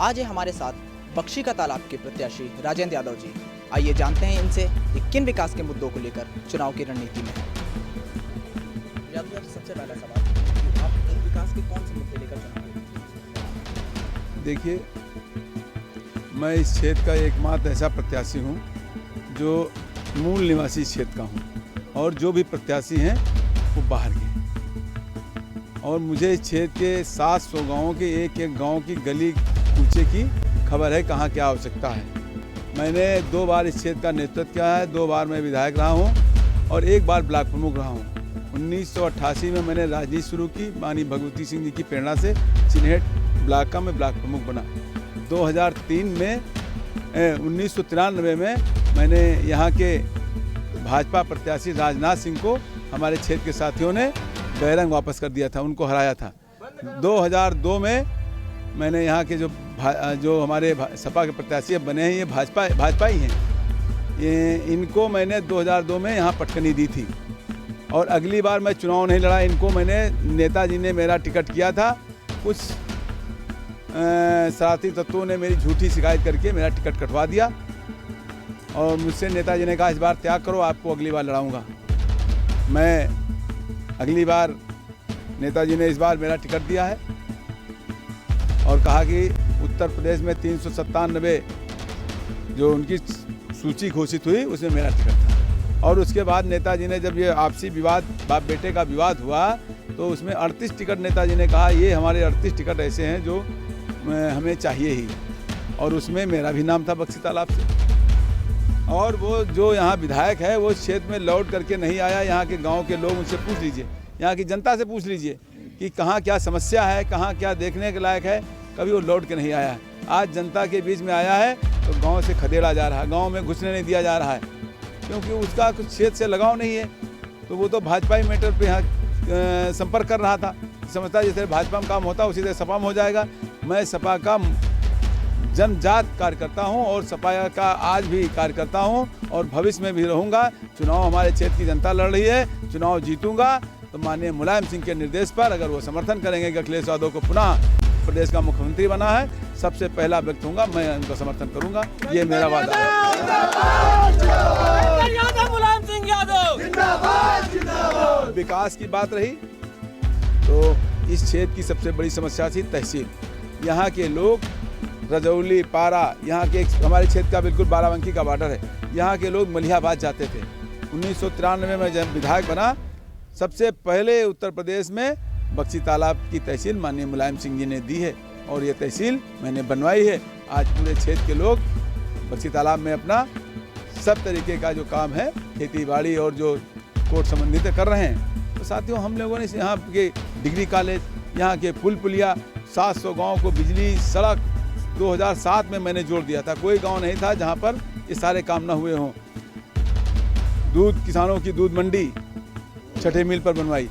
आज है हमारे साथ बख्शी का तालाब के प्रत्याशी राजेंद्र यादव जी। आइए जानते हैं इनसे कि किन विकास के मुद्दों को लेकर चुनाव की रणनीति में है। यादव जी, सबसे पहला सवाल कि आप विकास के कौन से मुद्दे लेकर चुनाव लड़ेंगे? देखिए, मैं इस क्षेत्र का एकमात्र ऐसा प्रत्याशी हूं जो मूल निवासी इस क्षेत्र का हूं और जो भी प्रत्याशी हैं वो बाहर के। और मुझे इस क्षेत्र के 700 गाँवों के एक गाँव की गली कूचे की खबर है, कहाँ क्या आवश्यकता है। मैंने 2 बार इस क्षेत्र का नेतृत्व किया है, 2 बार मैं विधायक रहा हूँ और 1 बार ब्लॉक प्रमुख रहा हूँ। 1988 में मैंने राजनीति शुरू की, माननीय भगवती सिंह जी की प्रेरणा से चिन्हेट ब्लॉक का मैं ब्लॉक प्रमुख बना। 2003 में 1993 में मैंने यहाँ के भाजपा प्रत्याशी राजनाथ सिंह को हमारे क्षेत्र के साथियों ने बहिरंग वापस कर दिया था, उनको हराया था। 2002 में मैंने यहाँ के जो हमारे सपा के प्रत्याशी बने हैं, ये भाजपा ही हैं। ये इनको मैंने 2002 में यहाँ पटकनी दी थी और अगली बार मैं चुनाव नहीं लड़ा। इनको मैंने नेताजी ने मेरा टिकट किया था, कुछ शरारती तत्वों ने मेरी झूठी शिकायत करके मेरा टिकट कटवा दिया और मुझसे नेताजी ने कहा इस बार त्याग करो, आपको अगली बार लड़ाऊंगा। मैं अगली बार नेताजी ने इस बार मेरा टिकट दिया है और कहा कि उत्तर प्रदेश में 397 जो उनकी सूची घोषित हुई उसमें मेरा टिकट था। और उसके बाद नेताजी ने जब ये आपसी विवाद बाप बेटे का विवाद हुआ तो उसमें 38 टिकट नेताजी ने कहा ये हमारे 38 टिकट ऐसे हैं जो हमें चाहिए ही, और उसमें मेरा भी नाम था बख्शी तालाब से। और वो जो यहाँ विधायक है वो क्षेत्र में लौट करके नहीं आया। यहाँ के गांव के लोग उनसे पूछ लीजिए, यहाँ की जनता से पूछ लीजिए कि कहाँ क्या समस्या है, कहाँ क्या देखने के लायक है, कभी वो लौट के नहीं आया है। आज जनता के बीच में आया है तो गांव से खदेड़ा जा रहा है, गांव में घुसने नहीं दिया जा रहा है, क्योंकि उसका कुछ क्षेत्र से लगाव नहीं है। तो वो तो भाजपा ही मैटर पर यहाँ संपर्क कर रहा था, समझता जैसे भाजपा में काम होता उसी तरह सपा में हो जाएगा। मैं सपा का जन्मजात कार्यकर्ता हूं और सपा का आज भी कार्यकर्ता हूं और भविष्य में भी रहूंगा। चुनाव हमारे क्षेत्र की जनता लड़ रही है, चुनाव जीतूंगा तो माननीय मुलायम सिंह के निर्देश पर अगर वो समर्थन करेंगे कि अखिलेश यादव को पुनः प्रदेश का मुख्यमंत्री बना है, सबसे पहला व्यक्ति होऊंगा, मैं उनका समर्थन करूंगा। ये मेरा वादा है। विकास की बात रही तो इस क्षेत्र की सबसे बड़ी समस्या थी तहसील। यहाँ के लोग रजौली, पारा, यहाँ के हमारे क्षेत्र का बिल्कुल बाराबंकी का बॉर्डर है, यहाँ के लोग मलिहाबाद जाते थे। 1993 में जब विधायक बना, सबसे पहले उत्तर प्रदेश में बख्शी तालाब की तहसील माननीय मुलायम सिंह जी ने दी है और ये तहसील मैंने बनवाई है। आज पूरे क्षेत्र के लोग बख्शी तालाब में अपना सब तरीके का जो काम है खेती बाड़ी और जो कोर्ट संबंधित कर रहे हैं। तो साथियों, हम लोगों ने यहाँ के डिग्री कॉलेज, यहाँ के पुल पुलिया, 700 गाँव को बिजली, सड़क 2007 में मैंने जोड़ दिया था। कोई गांव नहीं था जहां पर ये सारे काम ना हुए हों। दूध, किसानों की दूध मंडी 6ठे मील पर बनवाई।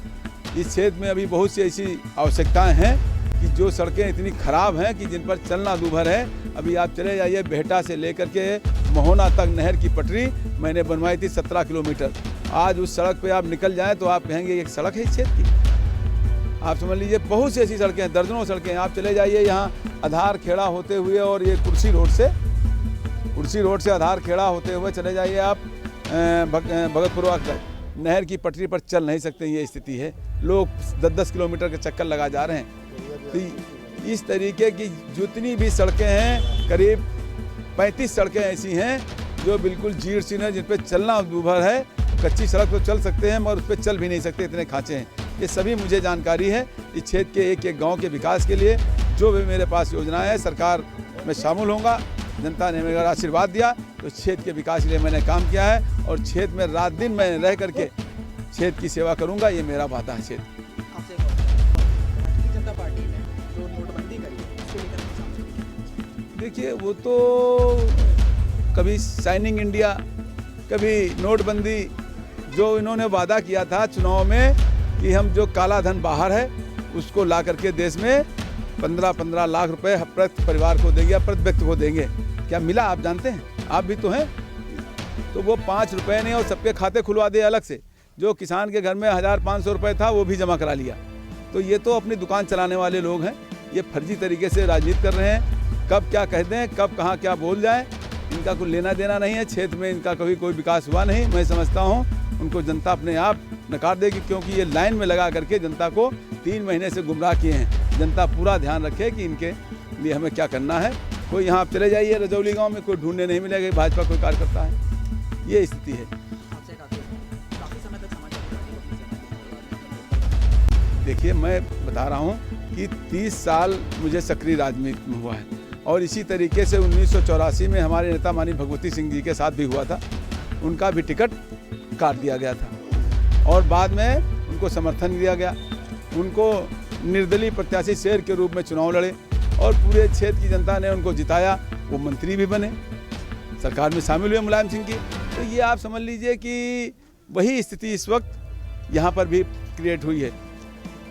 इस क्षेत्र में अभी बहुत सी ऐसी आवश्यकताएं हैं कि जो सड़कें इतनी खराब हैं कि जिन पर चलना दूभर है। अभी आप चले जाइए, बेहटा से लेकर के महोना तक नहर की पटरी मैंने बनवाई थी 17 किलोमीटर। आज उस सड़क पर आप निकल जाएँ तो आप कहेंगे एक सड़क है इस क्षेत्र की। आप समझ लीजिए, बहुत सी ऐसी सड़कें हैं, दर्जनों सड़कें हैं। आप चले जाइए यहाँ आधार खेड़ा होते हुए और ये कुर्सी रोड से आधार खेड़ा होते हुए चले जाइए आप भगतपुरवा तक, नहर की पटरी पर चल नहीं सकते, ये स्थिति है। लोग 10-10 किलोमीटर के चक्कर लगा जा रहे हैं। तो इस तरीके की जितनी भी सड़कें हैं, करीब 35 सड़कें ऐसी हैं जो बिल्कुल जीर्ण शीर्ण है, जिन पर चलना दूभर है। कच्ची सड़क तो चल सकते हैं मगर उस पर चल भी नहीं सकते, इतने खाँचे हैं। ये सभी मुझे जानकारी है। इस क्षेत्र के एक गांव के विकास के लिए जो भी मेरे पास योजनाएं हैं, सरकार में शामिल होऊंगा। जनता ने मेरा आशीर्वाद दिया तो क्षेत्र के विकास के लिए मैंने काम किया है और क्षेत्र में रात दिन मैं रह करके क्षेत्र की सेवा करूंगा। ये मेरा वादा है। क्षेत्र जनता पार्टी ने जो नोटबंदी करी उसको लेकर देखिए, वो तो कभी साइनिंग इंडिया, कभी नोटबंदी, जो इन्होंने वादा किया था चुनाव में कि हम जो काला धन बाहर है उसको ला करके देश में 15-15 लाख रुपए प्रति परिवार को देंगे या प्रति व्यक्ति को देंगे। क्या मिला आप जानते हैं? आप भी तो हैं। तो वो 5 रुपये नहीं और सबके खाते खुलवा दिए अलग से। जो किसान के घर में 1500 रुपये था वो भी जमा करा लिया। तो ये तो अपनी दुकान चलाने वाले लोग हैं, ये फर्जी तरीके से राजनीति कर रहे हैं। कब क्या कह दें, कब कहाँ क्या बोल जाए, इनका कुछ लेना देना नहीं है। क्षेत्र में इनका कभी कोई विकास हुआ नहीं। मैं समझता हूँ उनको जनता अपने आप नकार देगी, क्योंकि ये लाइन में लगा करके जनता को 3 महीने से गुमराह किए हैं। जनता पूरा ध्यान रखे कि इनके लिए हमें क्या करना है। कोई यहाँ आप चले जाइए रजौली गाँव में, कोई ढूंढने नहीं मिलेगा भाजपा कोई कार्यकर्ता है। ये स्थिति है। देखिए, मैं बता रहा हूँ कि 30 साल मुझे सक्रिय राजनीति में हुआ है, और इसी तरीके से 1984 में हमारे नेता माननीय भगवती सिंह जी के साथ भी हुआ था। उनका भी टिकट काट दिया गया था और बाद में उनको समर्थन दिया गया। उनको निर्दलीय प्रत्याशी शेर के रूप में चुनाव लड़े और पूरे क्षेत्र की जनता ने उनको जिताया। वो मंत्री भी बने, सरकार में शामिल हुए मुलायम सिंह की। तो ये आप समझ लीजिए कि वही स्थिति इस वक्त यहाँ पर भी क्रिएट हुई है।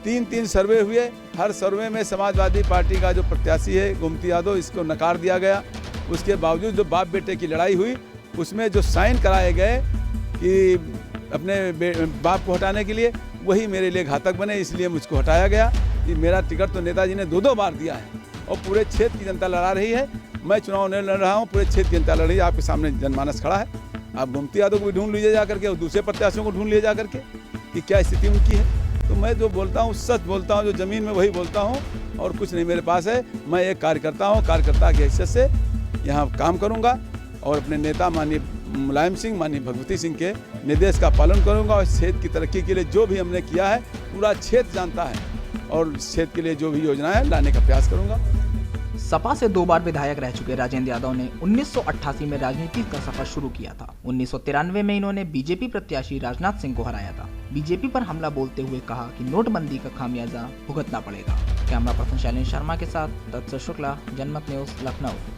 3 सर्वे हुए, हर सर्वे में समाजवादी पार्टी का जो प्रत्याशी है गोमती यादव, इसको नकार दिया गया। उसके बावजूद जो बाप बेटे की लड़ाई हुई, उसमें जो साइन कराए गए कि अपने बाप को हटाने के लिए, वही मेरे लिए घातक बने। इसलिए मुझको हटाया गया। कि मेरा टिकट तो नेताजी ने 2 बार दिया है और पूरे क्षेत्र की जनता लड़ा रही है। मैं चुनाव नहीं लड़ रहा हूँ, पूरे क्षेत्र की जनता लड़ रही है। आपके सामने जनमानस खड़ा है। आप गोमती यादव को भी ढूंढ लीजिए जा करके और दूसरे प्रत्याशियों को ढूंढ लीजिए जा करके कि क्या स्थिति उनकी है। तो मैं जो बोलता हूँ सच बोलता हूँ, जो ज़मीन में वही बोलता हूँ, और कुछ नहीं मेरे पास है। मैं एक कार्यकर्ता हूँ, कार्यकर्ता की हैसियत से यहाँ काम करूँगा और अपने नेता माननीय मुलायम सिंह, माननीय भगवती सिंह के निर्देश का पालन करूँगा। और क्षेत्र की तरक्की के लिए जो भी हमने किया है पूरा क्षेत्र जानता है, और क्षेत्र के लिए जो भी योजना है लाने का प्रयास करूँगा। सपा से 2 बार विधायक रह चुके राजेंद्र यादव ने 1988 में राजनीति का सफर शुरू किया था। 1993 में इन्होंने बीजेपी प्रत्याशी राजनाथ सिंह को हराया था। बीजेपी पर हमला बोलते हुए कहा कि नोटबंदी का खामियाजा भुगतना पड़ेगा। कैमरा पर्सन शैलेंद्र शर्मा के साथ तत्सर शुक्ला, जनमत न्यूज, लखनऊ।